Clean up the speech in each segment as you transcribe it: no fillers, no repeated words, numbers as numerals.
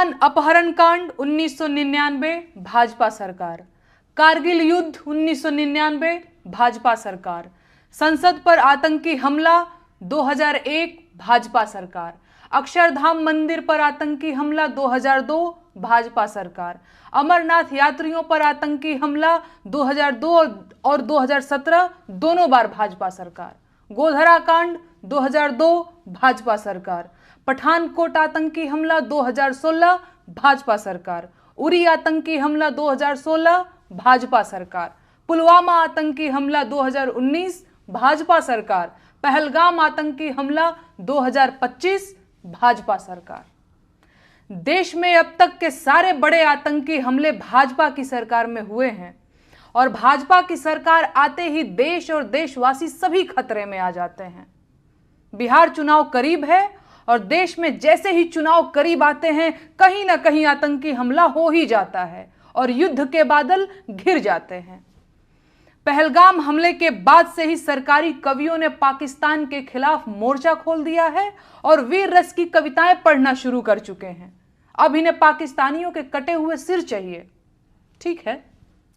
अपहरण कांड 1999 भाजपा सरकार, कारगिल युद्ध 1999 भाजपा सरकार, संसद पर आतंकी हमला 2001 भाजपा सरकार, अक्षरधाम मंदिर पर आतंकी हमला 2002 भाजपा सरकार, अमरनाथ यात्रियों पर आतंकी हमला 2002 और 2017 दोनों बार भाजपा सरकार, गोधरा कांड 2002 भाजपा सरकार, पठानकोट आतंकी हमला 2016 भाजपा सरकार, उरी आतंकी हमला 2016 भाजपा सरकार, पुलवामा आतंकी हमला 2019 भाजपा सरकार, पहलगाम आतंकी हमला 2025 भाजपा सरकार। देश में अब तक के सारे बड़े आतंकी हमले भाजपा की सरकार में हुए हैं और भाजपा की सरकार आते ही देश और देशवासी सभी खतरे में आ जाते हैं। बिहार चुनाव करीब है और देश में जैसे ही चुनाव करीब आते हैं कहीं ना कहीं आतंकी हमला हो ही जाता है और युद्ध के बादल घिर जाते हैं। पहलगाम हमले के बाद से ही सरकारी कवियों ने पाकिस्तान के खिलाफ मोर्चा खोल दिया है और वीर रस की कविताएं पढ़ना शुरू कर चुके हैं। अब इन्हें पाकिस्तानियों के कटे हुए सिर चाहिए। ठीक है,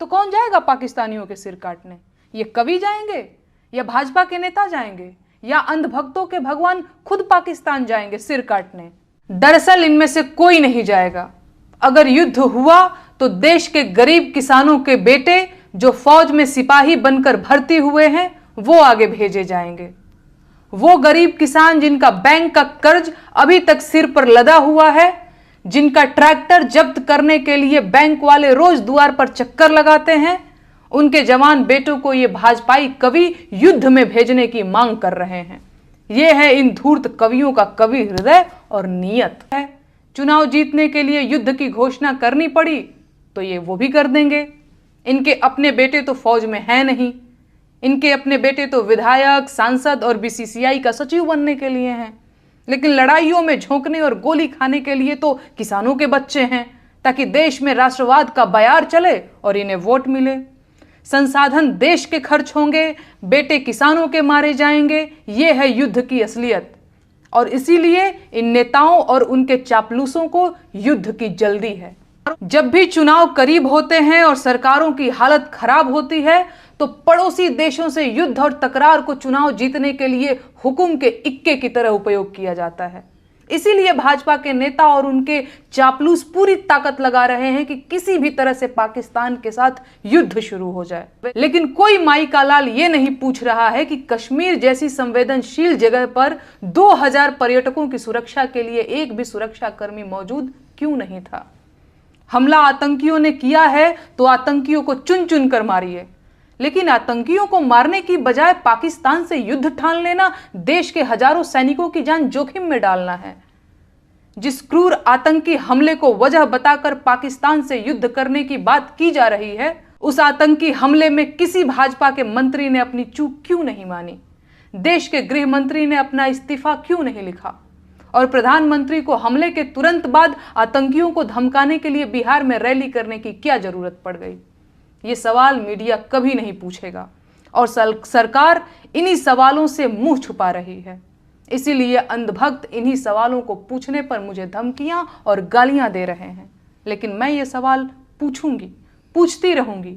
तो कौन जाएगा पाकिस्तानियों के सिर काटने? ये कवि जाएंगे या भाजपा के नेता जाएंगे या अंधभक्तों के भगवान खुद पाकिस्तान जाएंगे सिर काटने? दरअसल इनमें से कोई नहीं जाएगा। अगर युद्ध हुआ तो देश के गरीब किसानों के बेटे जो फौज में सिपाही बनकर भर्ती हुए हैं वो आगे भेजे जाएंगे। वो गरीब किसान जिनका बैंक का कर्ज अभी तक सिर पर लदा हुआ है, जिनका ट्रैक्टर जब्त करने के लिए बैंक वाले रोज द्वार पर चक्कर लगाते हैं, उनके जवान बेटों को ये भाजपाई कवि युद्ध में भेजने की मांग कर रहे हैं। ये है इन धूर्त कवियों का कवि हृदय और नीयत है। चुनाव जीतने के लिए युद्ध की घोषणा करनी पड़ी तो ये वो भी कर देंगे। इनके अपने बेटे तो फौज में हैं नहीं, इनके अपने बेटे तो विधायक, सांसद और बीसीसीआई का सचिव बनने के लिए हैं, लेकिन लड़ाइयों में झोंकने और गोली खाने के लिए तो किसानों के बच्चे हैं, ताकि देश में राष्ट्रवाद का बयार चले और इन्हें वोट मिले। संसाधन देश के खर्च होंगे, बेटे किसानों के मारे जाएंगे। ये है युद्ध की असलियत और इसीलिए इन नेताओं और उनके चापलूसों को युद्ध की जल्दी है। जब भी चुनाव करीब होते हैं और सरकारों की हालत खराब होती है तो पड़ोसी देशों से युद्ध और तकरार को चुनाव जीतने के लिए हुक्म के इक्के की तरह उपयोग किया जाता है। इसीलिए भाजपा के नेता और उनके चापलूस पूरी ताकत लगा रहे हैं कि किसी भी तरह से पाकिस्तान के साथ युद्ध शुरू हो जाए। लेकिन कोई माई का लाल ये नहीं पूछ रहा है कि कश्मीर जैसी संवेदनशील जगह पर 2000 पर्यटकों की सुरक्षा के लिए एक भी सुरक्षा कर्मी मौजूद क्यों नहीं था। हमला आतंकियों ने किया है तो आतंकियों को चुन चुन कर मारिए, लेकिन आतंकियों को मारने की बजाय पाकिस्तान से युद्ध ठान लेना देश के हजारों सैनिकों की जान जोखिम में डालना है। जिस क्रूर आतंकी हमले को वजह बताकर पाकिस्तान से युद्ध करने की बात की जा रही है, उस आतंकी हमले में किसी भाजपा के मंत्री ने अपनी चूक क्यों नहीं मानी? देश के गृह मंत्री ने अपना इस्तीफा क्यों नहीं लिखा? और प्रधानमंत्री को हमले के तुरंत बाद आतंकियों को धमकाने के लिए बिहार में रैली करने की क्या जरूरत पड़ गई? ये सवाल मीडिया कभी नहीं पूछेगा और सरकार इन्हीं सवालों से मुंह छुपा रही है। इसीलिए अंधभक्त इन्हीं सवालों को पूछने पर मुझे धमकियां और गालियां दे रहे हैं, लेकिन मैं ये सवाल पूछूंगी, पूछती रहूंगी,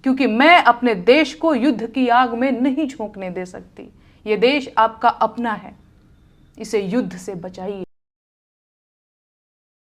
क्योंकि मैं अपने देश को युद्ध की आग में नहीं झोंकने दे सकती। ये देश आपका अपना है, इसे युद्ध से बचाइए।